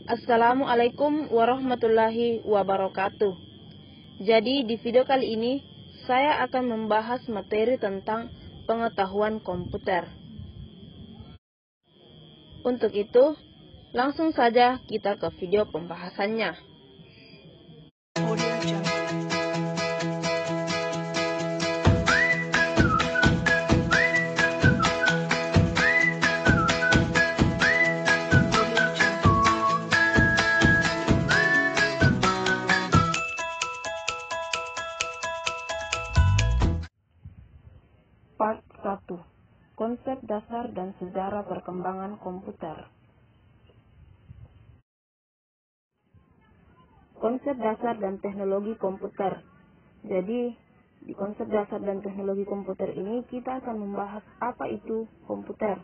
Assalamualaikum warahmatullahi wabarakatuh. Jadi di video kali ini saya akan membahas materi tentang pengetahuan komputer. Untuk itu, langsung saja kita ke video pembahasannya. Part 1. Konsep dasar dan sejarah perkembangan komputer. Konsep dasar dan teknologi komputer. Jadi, di konsep dasar dan teknologi komputer ini kita akan membahas apa itu komputer.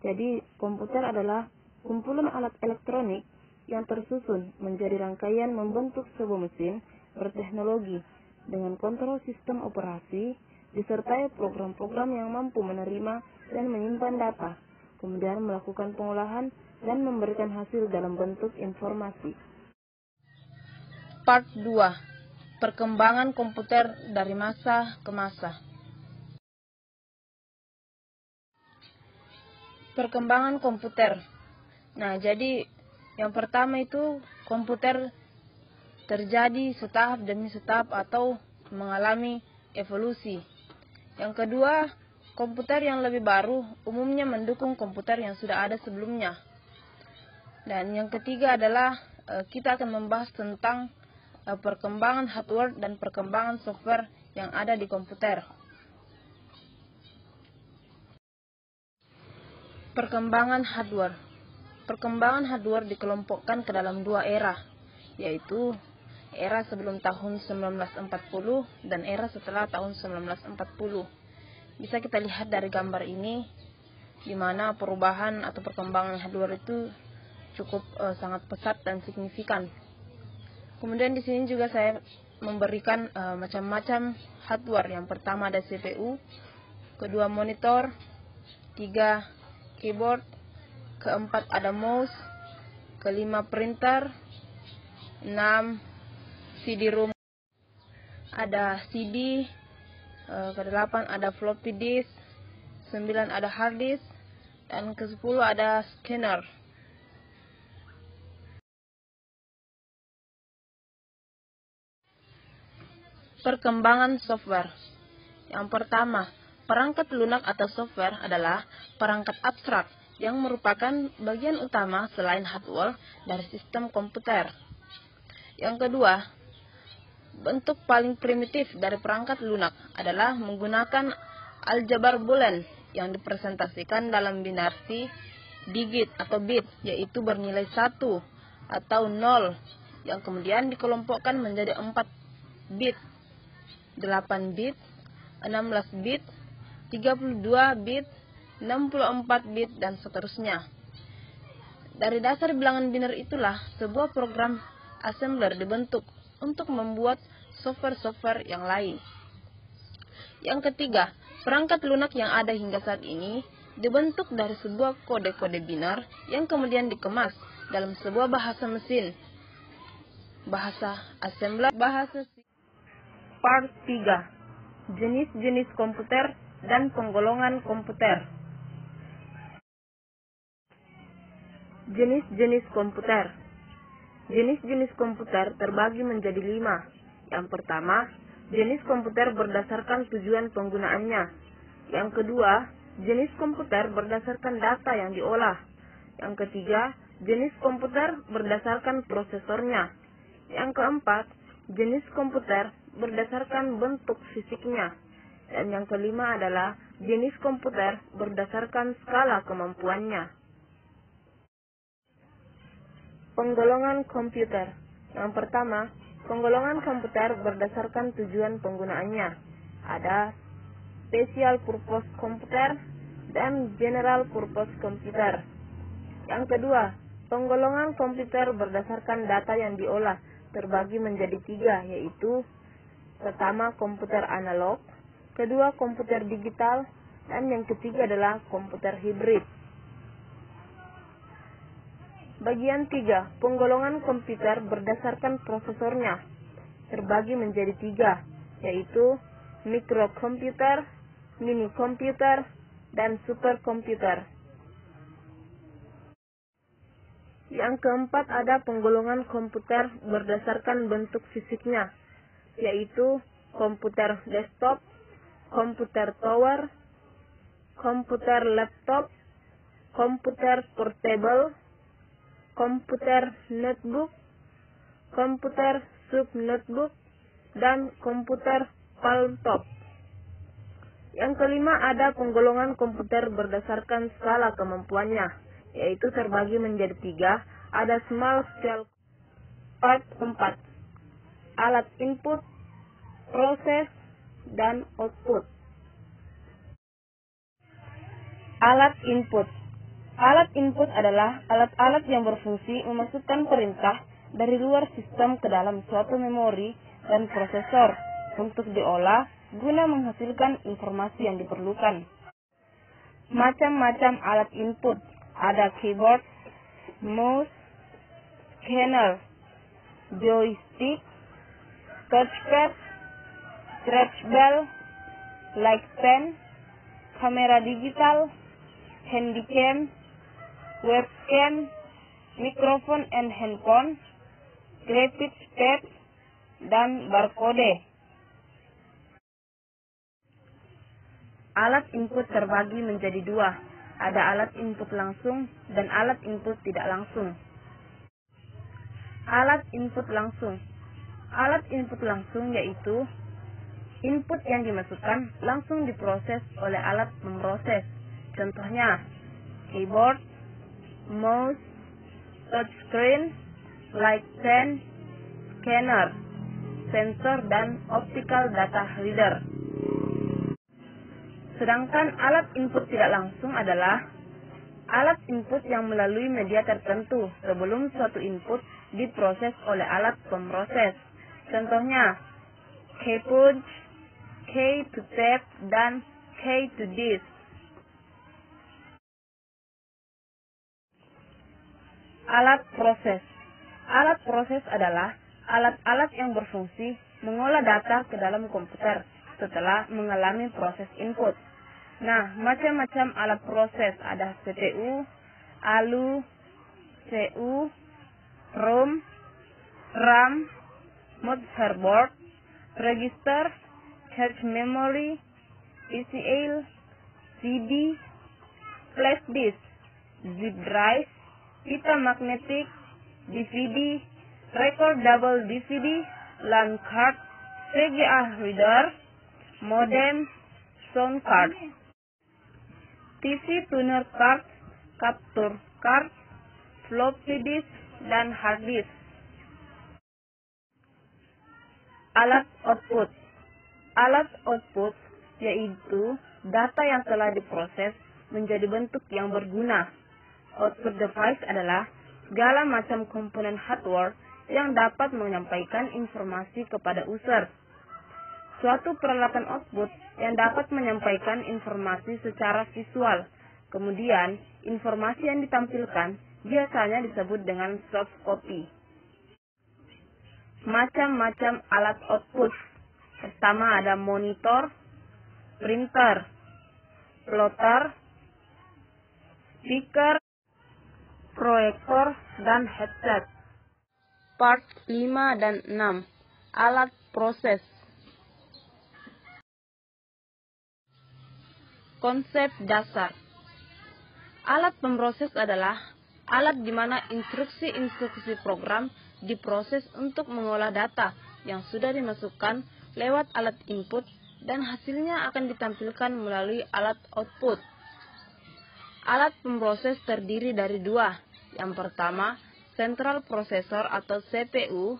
Jadi, komputer adalah kumpulan alat elektronik yang tersusun menjadi rangkaian membentuk sebuah mesin berteknologi dengan kontrol sistem operasi disertai program-program yang mampu menerima dan menyimpan data, kemudian melakukan pengolahan dan memberikan hasil dalam bentuk informasi. Part 2. Perkembangan komputer dari masa ke masa. Perkembangan komputer. Nah, jadi yang pertama itu komputer terjadi setahap demi setahap atau mengalami evolusi. Yang kedua, komputer yang lebih baru umumnya mendukung komputer yang sudah ada sebelumnya. Dan yang ketiga adalah kita akan membahas tentang perkembangan hardware dan perkembangan software yang ada di komputer. Perkembangan hardware. Perkembangan hardware dikelompokkan ke dalam dua era, yaitu era sebelum tahun 1940 dan era setelah tahun 1940. Bisa kita lihat dari gambar ini, di mana perubahan atau perkembangan hardware itu cukup sangat pesat dan signifikan. Kemudian di sini juga saya memberikan macam-macam hardware. Yang pertama ada CPU, kedua monitor, tiga keyboard, keempat ada mouse, kelima printer, 6 CD-ROM, ada CD, ke-8 ada floppy disk, 9 ada hard disk, dan ke-10 ada scanner. Perkembangan software. Yang pertama, perangkat lunak atau software adalah perangkat abstrak yang merupakan bagian utama selain hardware dari sistem komputer. Yang kedua, bentuk paling primitif dari perangkat lunak adalah menggunakan aljabar boolean yang dipresentasikan dalam binarsi digit atau bit, yaitu bernilai 1 atau 0, yang kemudian dikelompokkan menjadi 4 bit, 8 bit, 16 bit, 32 bit, 64 bit, dan seterusnya. Dari dasar bilangan biner itulah sebuah program assembler dibentuk untuk membuat software-software yang lain. Yang ketiga, perangkat lunak yang ada hingga saat ini dibentuk dari sebuah kode-kode biner yang kemudian dikemas dalam sebuah bahasa mesin, bahasa assembler, bahasa. Part 3. Jenis-jenis komputer dan penggolongan komputer. Jenis-jenis komputer. Jenis-jenis komputer terbagi menjadi 5. Yang pertama, jenis komputer berdasarkan tujuan penggunaannya. Yang kedua, jenis komputer berdasarkan data yang diolah. Yang ketiga, jenis komputer berdasarkan prosesornya. Yang keempat, jenis komputer berdasarkan bentuk fisiknya. Dan yang kelima adalah jenis komputer berdasarkan skala kemampuannya. Penggolongan komputer. Yang pertama, penggolongan komputer berdasarkan tujuan penggunaannya. Ada special purpose computer dan general purpose computer. Yang kedua, penggolongan komputer berdasarkan data yang diolah terbagi menjadi 3, yaitu pertama komputer analog, kedua komputer digital, dan yang ketiga adalah komputer hibrid. Bagian 3. Penggolongan komputer berdasarkan prosesornya terbagi menjadi 3, yaitu mikrokomputer, mini komputer, dan superkomputer. Yang keempat ada penggolongan komputer berdasarkan bentuk fisiknya, yaitu komputer desktop, komputer tower, komputer laptop, komputer portable, komputer notebook, komputer sub-notebook, dan komputer palm-top. Yang kelima ada penggolongan komputer berdasarkan skala kemampuannya, yaitu terbagi menjadi 3, ada small scale part 4, alat input, proses, dan output. Alat input. Alat input adalah alat-alat yang berfungsi memasukkan perintah dari luar sistem ke dalam suatu memori dan prosesor untuk diolah guna menghasilkan informasi yang diperlukan. Macam-macam alat input, ada keyboard, mouse, scanner, joystick, touchpad, trackball, light pen, kamera digital, handycam, webcam, microphone and handphone, graphics pad, dan barcode. Alat input terbagi menjadi 2, ada alat input langsung dan alat input tidak langsung. Alat input langsung. Alat input langsung yaitu input yang dimasukkan langsung diproses oleh alat pemroses. Contohnya, keyboard, mouse, touchscreen, light pen, scanner, sensor, dan optical data reader. Sedangkan alat input tidak langsung adalah alat input yang melalui media tertentu sebelum suatu input diproses oleh alat pemroses. Contohnya, key punch, key to tape, dan key to disk. Alat proses. Alat proses adalah alat-alat yang berfungsi mengolah data ke dalam komputer setelah mengalami proses input. Nah, macam-macam alat proses ada CPU, ALU, CU, ROM, RAM, motherboard, register, cache memory, PCL, CD, flash disk, zip drive, pita magnetic, DVD, recordable DVD, LAN card, VGA reader, modem, sound card, TV tuner card, capture card, floppy disk, dan hard disk. Alat output. Alat output yaitu data yang telah diproses menjadi bentuk yang berguna. Output device adalah segala macam komponen hardware yang dapat menyampaikan informasi kepada user. Suatu peralatan output yang dapat menyampaikan informasi secara visual. Kemudian, informasi yang ditampilkan biasanya disebut dengan soft copy. Macam-macam alat output. Pertama ada monitor, printer, plotter, speaker, proyektor, dan headset. Part 5 dan 6. Alat proses. Konsep dasar. Alat pemroses adalah alat di mana instruksi-instruksi program diproses untuk mengolah data yang sudah dimasukkan lewat alat input dan hasilnya akan ditampilkan melalui alat output. Alat pemroses terdiri dari 2. Yang pertama, central processor atau CPU,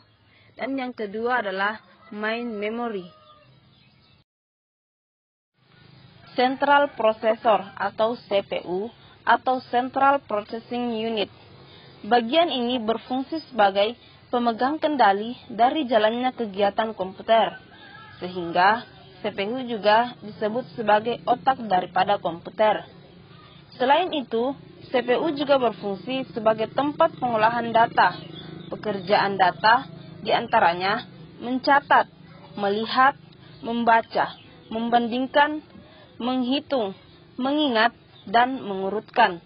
dan yang kedua adalah main memory. Central processor atau CPU atau Central Processing Unit. Bagian ini berfungsi sebagai pemegang kendali dari jalannya kegiatan komputer, sehingga CPU juga disebut sebagai otak daripada komputer. Selain itu, CPU juga berfungsi sebagai tempat pengolahan data. Pekerjaan data diantaranya mencatat, melihat, membaca, membandingkan, menghitung, mengingat, dan mengurutkan.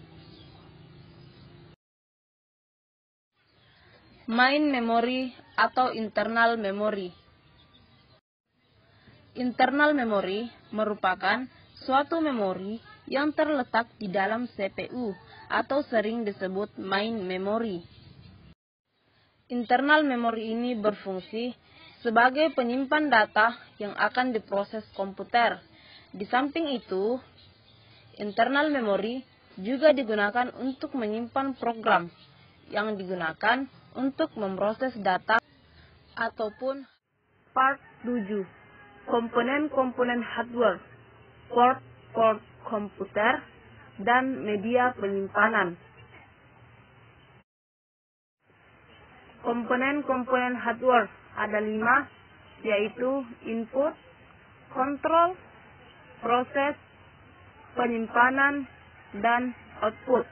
Main memory atau internal memory. Internal memory merupakan suatu memori yang terletak di dalam CPU atau sering disebut main memory. Internal memory ini berfungsi sebagai penyimpan data yang akan diproses komputer. Di samping itu, internal memory juga digunakan untuk menyimpan program yang digunakan untuk memproses data ataupun part 7. Komponen-komponen hardware, port komputer, dan media penyimpanan. Komponen-komponen hardware ada 5, yaitu input, kontrol, proses, penyimpanan, dan output.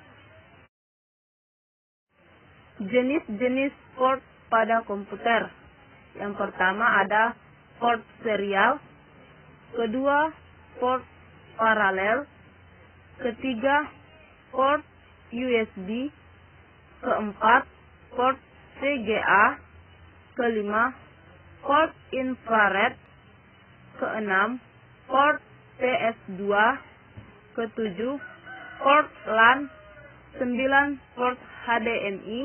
Jenis-jenis port pada komputer. Yang pertama ada port serial, kedua port paralel, ketiga port USB, keempat port VGA, kelima port infrared, keenam port PS2, ketujuh port LAN, 9 port HDMI,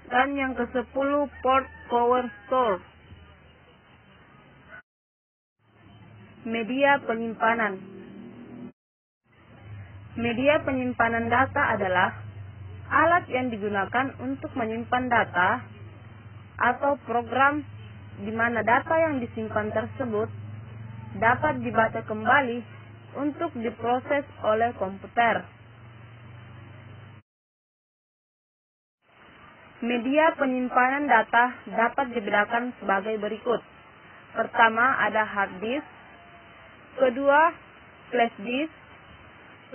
dan yang ke-10 port power source. Media penyimpanan. Media penyimpanan data adalah alat yang digunakan untuk menyimpan data atau program di mana data yang disimpan tersebut dapat dibaca kembali untuk diproses oleh komputer. Media penyimpanan data dapat dibedakan sebagai berikut. Pertama ada hard disk, kedua flash disk,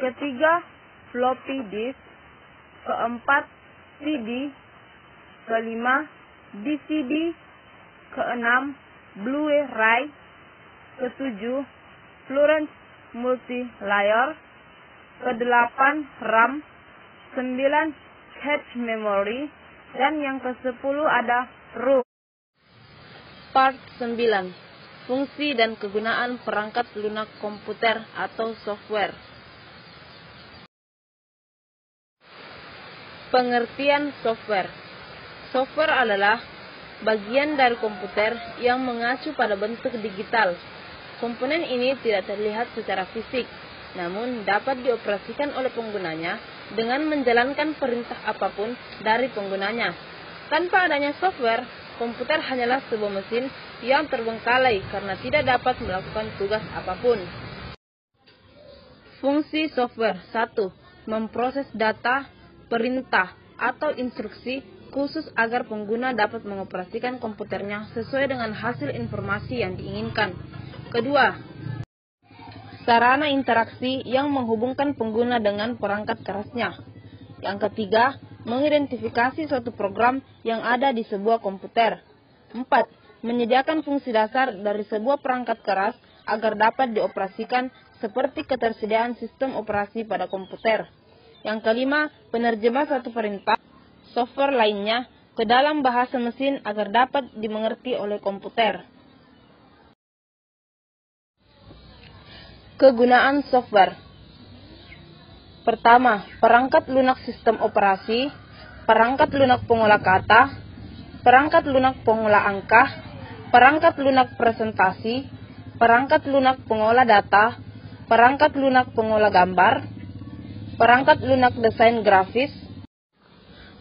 ketiga floppy disk, keempat CD, kelima DVD, keenam Blu-ray, ketujuh flash multi-layer, kedelapan RAM, 9 cache memory, dan yang ke-10 ada ROM. Part 9. Fungsi dan kegunaan perangkat lunak komputer atau software. Pengertian software. Software adalah bagian dari komputer yang mengacu pada bentuk digital. Komponen ini tidak terlihat secara fisik, namun dapat dioperasikan oleh penggunanya dengan menjalankan perintah apapun dari penggunanya. Tanpa adanya software, komputer hanyalah sebuah mesin yang terbengkalai karena tidak dapat melakukan tugas apapun. Fungsi software. 1. Memproses data, perintah, atau instruksi khusus agar pengguna dapat mengoperasikan komputernya sesuai dengan hasil informasi yang diinginkan. Kedua, sarana interaksi yang menghubungkan pengguna dengan perangkat kerasnya. Yang ketiga, mengidentifikasi suatu program yang ada di sebuah komputer. 4. Menyediakan fungsi dasar dari sebuah perangkat keras agar dapat dioperasikan seperti ketersediaan sistem operasi pada komputer. Yang kelima, penerjemah suatu perintah software lainnya ke dalam bahasa mesin agar dapat dimengerti oleh komputer. Kegunaan software. Pertama, perangkat lunak sistem operasi, perangkat lunak pengolah kata, perangkat lunak pengolah angka, perangkat lunak presentasi, perangkat lunak pengolah data, perangkat lunak pengolah gambar, perangkat lunak desain grafis,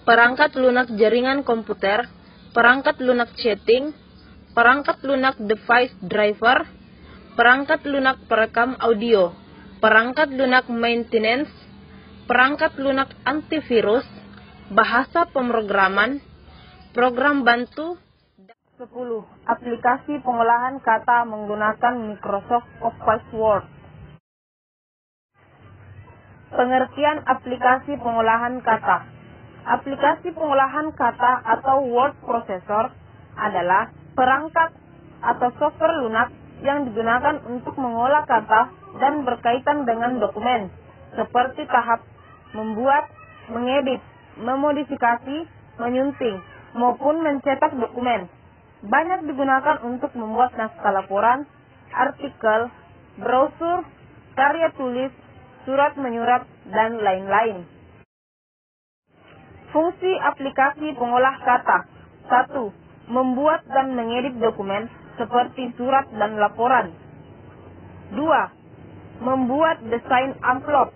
perangkat lunak jaringan komputer, perangkat lunak chatting, perangkat lunak device driver, perangkat lunak perekam audio, perangkat lunak maintenance, perangkat lunak antivirus, bahasa pemrograman, program bantu. 10. Aplikasi pengolahan kata menggunakan Microsoft Office Word. Pengertian aplikasi pengolahan kata. Aplikasi pengolahan kata atau word processor adalah perangkat atau software lunak yang digunakan untuk mengolah kata dan berkaitan dengan dokumen, seperti tahap membuat, mengedit, memodifikasi, menyunting, maupun mencetak dokumen. Banyak digunakan untuk membuat naskah laporan, artikel, brosur, karya tulis, surat menyurat, dan lain-lain. Fungsi aplikasi pengolah kata. 1. Membuat dan mengedit dokumen seperti surat dan laporan. 2. Membuat desain amplop.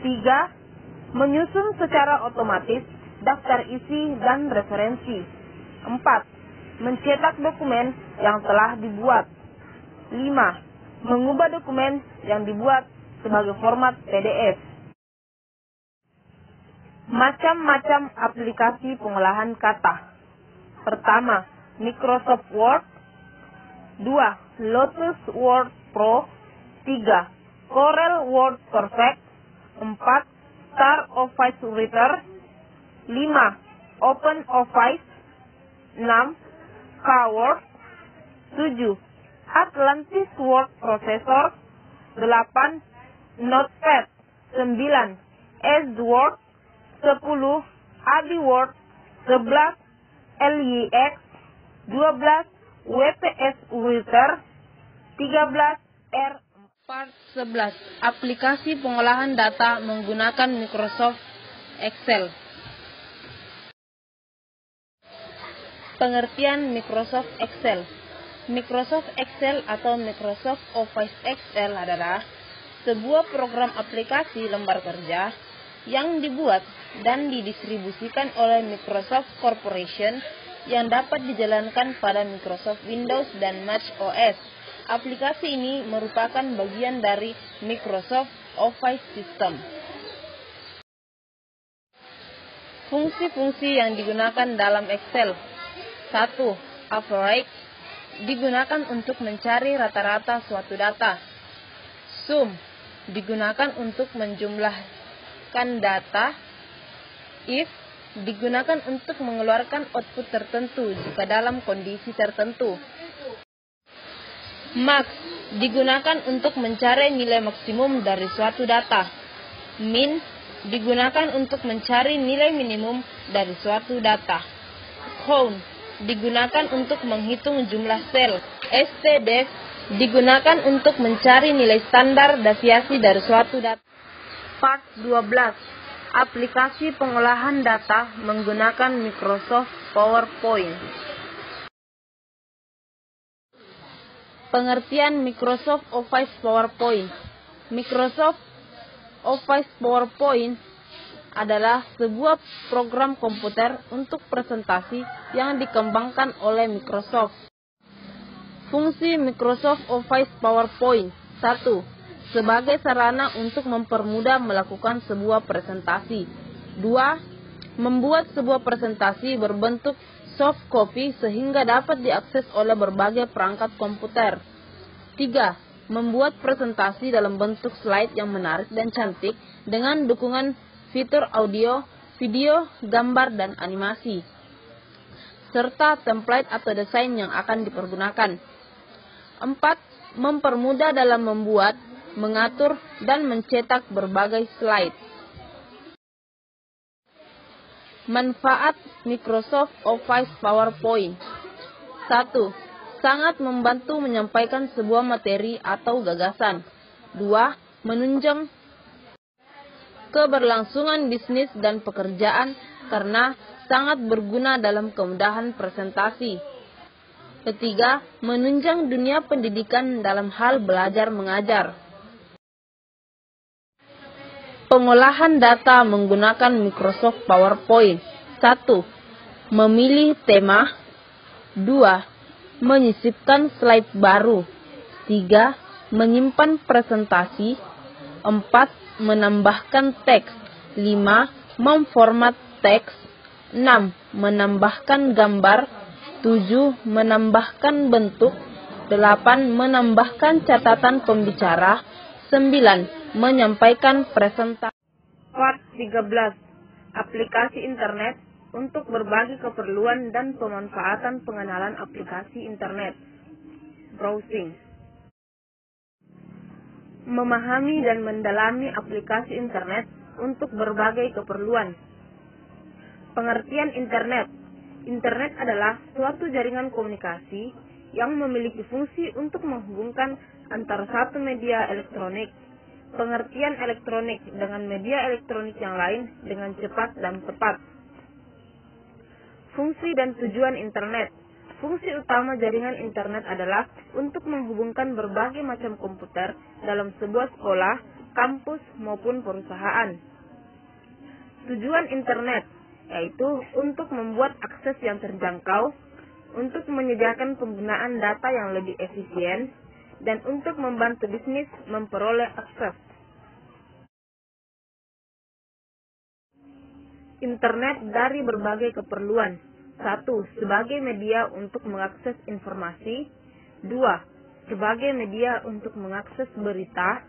3. Menyusun secara otomatis daftar isi dan referensi. 4. Mencetak dokumen yang telah dibuat. 5. Mengubah dokumen yang dibuat sebagai format PDF. Macam-macam aplikasi pengolahan kata. Pertama, Microsoft Word. 2. Lotus Word Pro. 3. Corel Word Perfect. 4. Star Office Writer. 5. Open Office. 6. K-Word. 7. Atlantis Word Processor. 8. Notepad. 9. S-Word. 10. AbiWord. 11. LYX. 12. WPS Writer. 13. R. Part 11. Aplikasi pengolahan data menggunakan Microsoft Excel. Pengertian Microsoft Excel. Microsoft Excel atau Microsoft Office Excel adalah sebuah program aplikasi lembar kerja yang dibuat dan didistribusikan oleh Microsoft Corporation yang dapat dijalankan pada Microsoft Windows dan Mac OS. Aplikasi ini merupakan bagian dari Microsoft Office System. Fungsi-fungsi yang digunakan dalam Excel. 1. Average digunakan untuk mencari rata-rata suatu data. Sum digunakan untuk menjumlahkan data. If digunakan untuk mengeluarkan output tertentu jika dalam kondisi tertentu. Max digunakan untuk mencari nilai maksimum dari suatu data. Min digunakan untuk mencari nilai minimum dari suatu data. Count digunakan untuk menghitung jumlah sel. stdef digunakan untuk mencari nilai standar deviasi dari suatu data. Part 12. Aplikasi pengolahan data menggunakan Microsoft PowerPoint. Pengertian Microsoft Office PowerPoint. Microsoft Office PowerPoint adalah sebuah program komputer untuk presentasi yang dikembangkan oleh Microsoft. Fungsi Microsoft Office PowerPoint. 1. Sebagai sarana untuk mempermudah melakukan sebuah presentasi. 2. Membuat sebuah presentasi berbentuk soft copy sehingga dapat diakses oleh berbagai perangkat komputer. 3. Membuat presentasi dalam bentuk slide yang menarik dan cantik dengan dukungan fitur audio, video, gambar, dan animasi, serta template atau desain yang akan dipergunakan. 4. Mempermudah dalam membuat, mengatur, dan mencetak berbagai slide. Manfaat Microsoft Office PowerPoint. 1. Sangat membantu menyampaikan sebuah materi atau gagasan. 2. Menunjang keberlangsungan bisnis dan pekerjaan karena sangat berguna dalam kemudahan presentasi. 3. Menunjang dunia pendidikan dalam hal belajar mengajar. Pengolahan data menggunakan Microsoft PowerPoint. 1. Memilih tema. 2. Menyisipkan slide baru. 3. Menyimpan presentasi. 4. Menambahkan teks. 5. Memformat teks. 6. Menambahkan gambar. 7. Menambahkan bentuk. 8. Menambahkan catatan pembicara. 9. menyampaikan presentasi. Part 13. Aplikasi internet untuk berbagi keperluan dan pemanfaatan pengenalan aplikasi internet. Browsing. Memahami dan mendalami aplikasi internet untuk berbagai keperluan. Pengertian internet. Internet adalah suatu jaringan komunikasi yang memiliki fungsi untuk menghubungkan antara satu media elektronik. Pengertian elektronik dengan media elektronik yang lain dengan cepat dan tepat. Fungsi dan tujuan internet. Fungsi utama jaringan internet adalah untuk menghubungkan berbagai macam komputer dalam sebuah sekolah, kampus, maupun perusahaan. Tujuan internet yaitu untuk membuat akses yang terjangkau, untuk menyediakan penggunaan data yang lebih efisien, dan untuk membantu bisnis memperoleh akses. Internet dari berbagai keperluan. 1. Sebagai media untuk mengakses informasi. 2. Sebagai media untuk mengakses berita.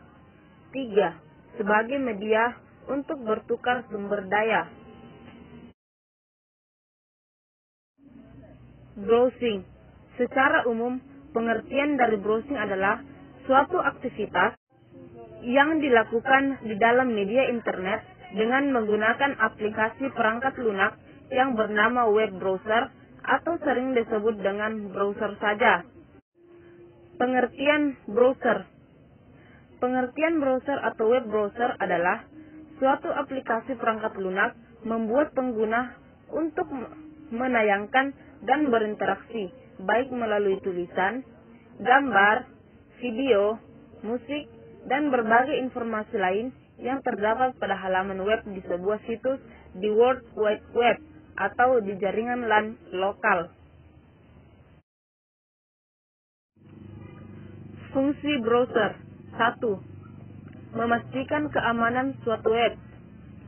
3. Sebagai media untuk bertukar sumber daya. Browsing. Secara umum, pengertian dari browsing adalah suatu aktivitas yang dilakukan di dalam media internet dengan menggunakan aplikasi perangkat lunak yang bernama web browser atau sering disebut dengan browser saja. Pengertian browser. Pengertian browser atau web browser adalah suatu aplikasi perangkat lunak membuat pengguna untuk menayangkan dan berinteraksi, baik melalui tulisan, gambar, video, musik, dan berbagai informasi lain yang terdapat pada halaman web di sebuah situs di World Wide Web atau di jaringan LAN lokal. Fungsi browser. 1. Memastikan keamanan suatu web.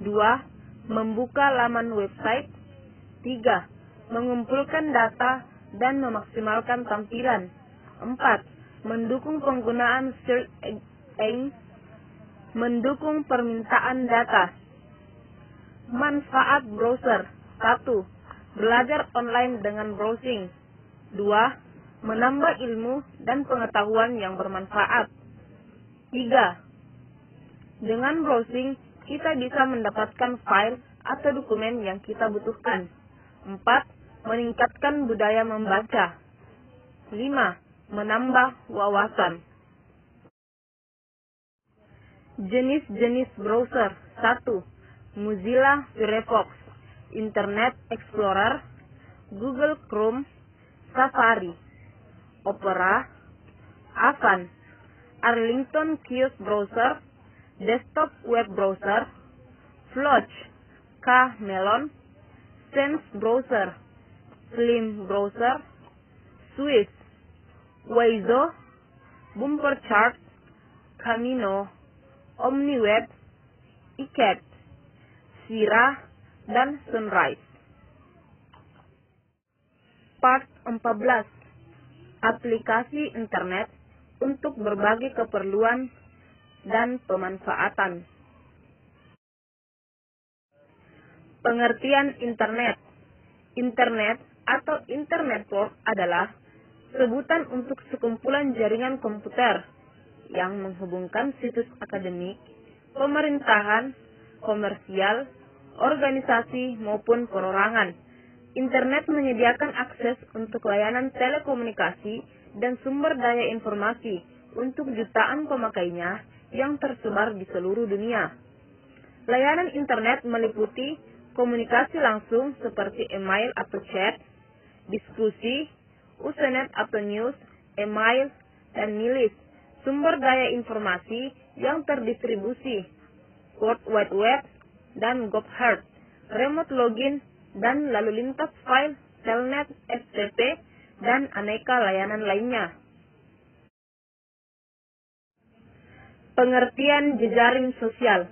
2. Membuka laman website. 3. Mengumpulkan data dan memaksimalkan tampilan. 4. Mendukung penggunaan search engine. Mendukung permintaan data. Manfaat browser. 1. Belajar online dengan browsing. 2. Menambah ilmu dan pengetahuan yang bermanfaat. 3. Dengan browsing, kita bisa mendapatkan file atau dokumen yang kita butuhkan. 4. Meningkatkan budaya membaca. 5. Menambah wawasan. Jenis-jenis browser. 1. Mozilla Firefox, Internet Explorer, Google Chrome, Safari, Opera, Avast, Arlington Kiosk Browser, Desktop Web Browser, Floch, Melon, Sense Browser, Slim Browser, Swiss, Weizo, Bumper Chart, Camino, OmniWeb, iCat, Sira, dan Sunrise. Part 14. Aplikasi internet untuk berbagai keperluan dan pemanfaatan. Pengertian internet. Internet atau internet network adalah sebutan untuk sekumpulan jaringan komputer yang menghubungkan situs akademik, pemerintahan, komersial, organisasi, maupun perorangan. Internet menyediakan akses untuk layanan telekomunikasi dan sumber daya informasi untuk jutaan pemakainya yang tersebar di seluruh dunia. Layanan internet meliputi komunikasi langsung seperti email atau chat, diskusi, usenet atau news, email, dan milis, sumber daya informasi yang terdistribusi, World Wide Web, dan Gopher, remote login, dan lalu lintas file, telnet, FTP, dan aneka layanan lainnya. Pengertian jejaring sosial.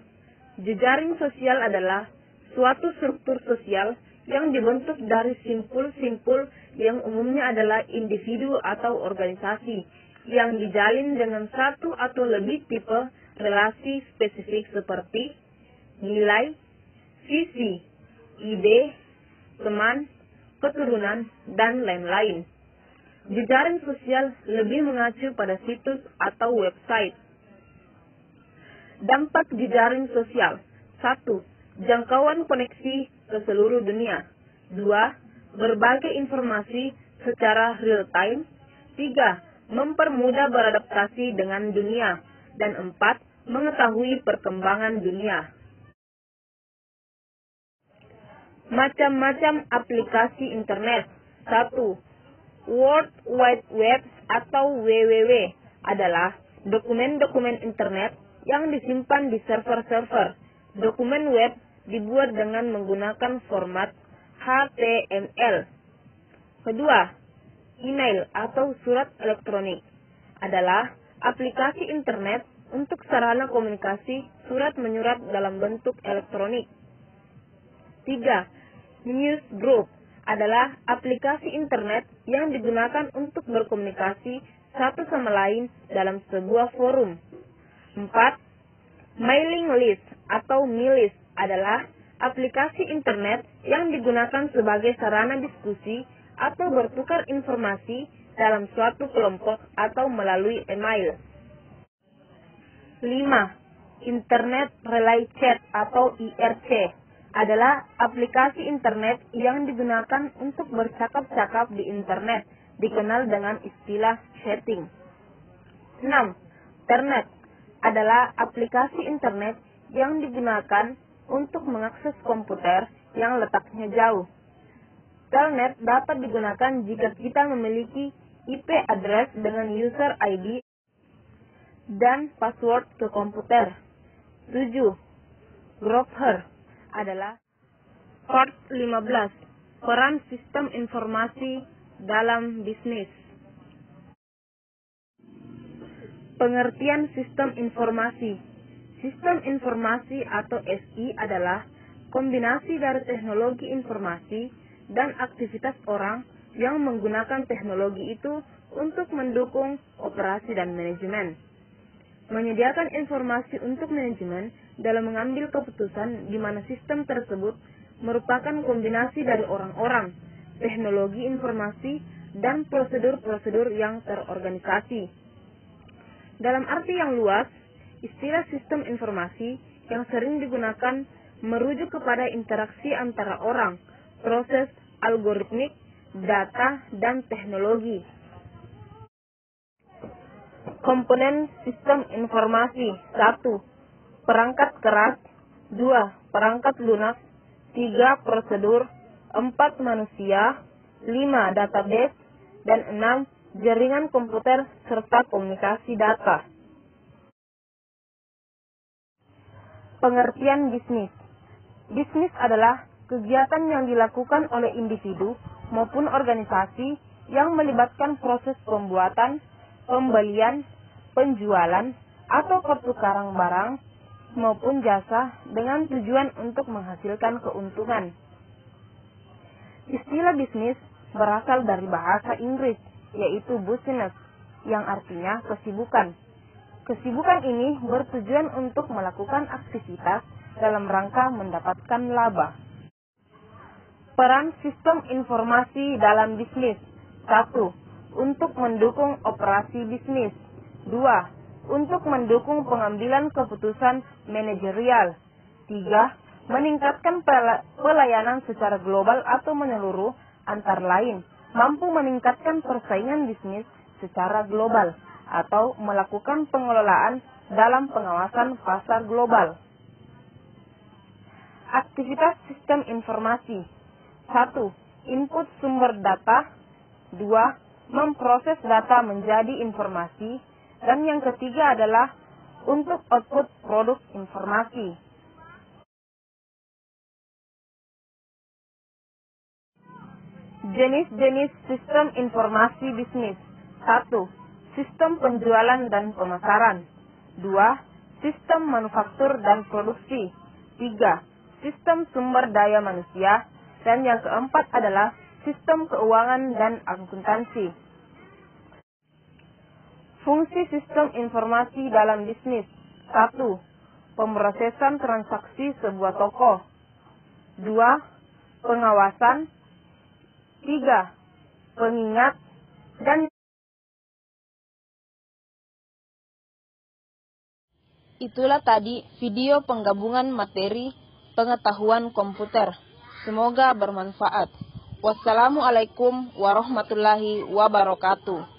Jejaring sosial adalah suatu struktur sosial yang dibentuk dari simpul-simpul yang umumnya adalah individu atau organisasi yang dijalin dengan satu atau lebih tipe relasi spesifik seperti nilai, visi, ide, teman, keturunan, dan lain-lain. Jejaring sosial lebih mengacu pada situs atau website. Dampak jejaring sosial. 1. Jangkauan koneksi ke seluruh dunia. 2. Berbagai informasi secara real time. 3. Mempermudah beradaptasi dengan dunia. Dan 4. Mengetahui perkembangan dunia. Macam-macam aplikasi internet. 1. World Wide Web atau WWW adalah dokumen-dokumen internet yang disimpan di server-server. Dokumen web dibuat dengan menggunakan format HTML. Kedua, email atau surat elektronik adalah aplikasi internet untuk sarana komunikasi surat menyurat dalam bentuk elektronik. 3. News group adalah aplikasi internet yang digunakan untuk berkomunikasi satu sama lain dalam sebuah forum. 4. Mailing list atau milis adalah aplikasi internet yang digunakan sebagai sarana diskusi atau bertukar informasi dalam suatu kelompok atau melalui email. 5. Internet Relay Chat atau IRC adalah aplikasi internet yang digunakan untuk bercakap-cakap di internet, dikenal dengan istilah chatting. 6. Telnet adalah aplikasi internet yang digunakan untuk mengakses komputer yang letaknya jauh. Telnet dapat digunakan jika kita memiliki IP address dengan user ID dan password ke komputer. 7. Gropher adalah part 15, peran sistem informasi dalam bisnis. Pengertian sistem informasi. Sistem informasi atau SI adalah kombinasi dari teknologi informasi dan aktivitas orang yang menggunakan teknologi itu untuk mendukung operasi dan manajemen. Menyediakan informasi untuk manajemen dalam mengambil keputusan di mana sistem tersebut merupakan kombinasi dari orang-orang, teknologi informasi, dan prosedur-prosedur yang terorganisasi. Dalam arti yang luas, istilah sistem informasi yang sering digunakan merujuk kepada interaksi antara orang, proses algoritmik, data, dan teknologi. Komponen sistem informasi. 1. Perangkat keras. 2. Perangkat lunak. 3. Prosedur. 4. Manusia. 5. Database. Dan 6. Jaringan komputer serta komunikasi data. Pengertian bisnis. Bisnis adalah kegiatan yang dilakukan oleh individu maupun organisasi yang melibatkan proses pembuatan, pembelian, penjualan, atau pertukaran barang maupun jasa dengan tujuan untuk menghasilkan keuntungan. Istilah bisnis berasal dari bahasa Inggris, yaitu business, yang artinya kesibukan. Kesibukan ini bertujuan untuk melakukan aktivitas dalam rangka mendapatkan laba. Peran sistem informasi dalam bisnis. 1. Untuk mendukung operasi bisnis. 2. Untuk mendukung pengambilan keputusan manajerial. 3. Meningkatkan pelayanan secara global atau menyeluruh, antara lain mampu meningkatkan persaingan bisnis secara global atau melakukan pengelolaan dalam pengawasan pasar global. Aktivitas sistem informasi. 1. Input sumber data. 2. Memproses data menjadi informasi. Dan yang ketiga adalah untuk output produk informasi. Jenis-jenis sistem informasi bisnis. 1. Sistem penjualan dan pemasaran. 2. Sistem manufaktur dan produksi. 3. Sistem sumber daya manusia. Dan yang keempat adalah sistem keuangan dan akuntansi. Fungsi sistem informasi dalam bisnis. 1. Pemrosesan transaksi sebuah toko. 2. Pengawasan. 3. Pengingat. Dan itulah tadi video penggabungan materi pengetahuan komputer. Semoga bermanfaat. Wassalamualaikum warahmatullahi wabarakatuh.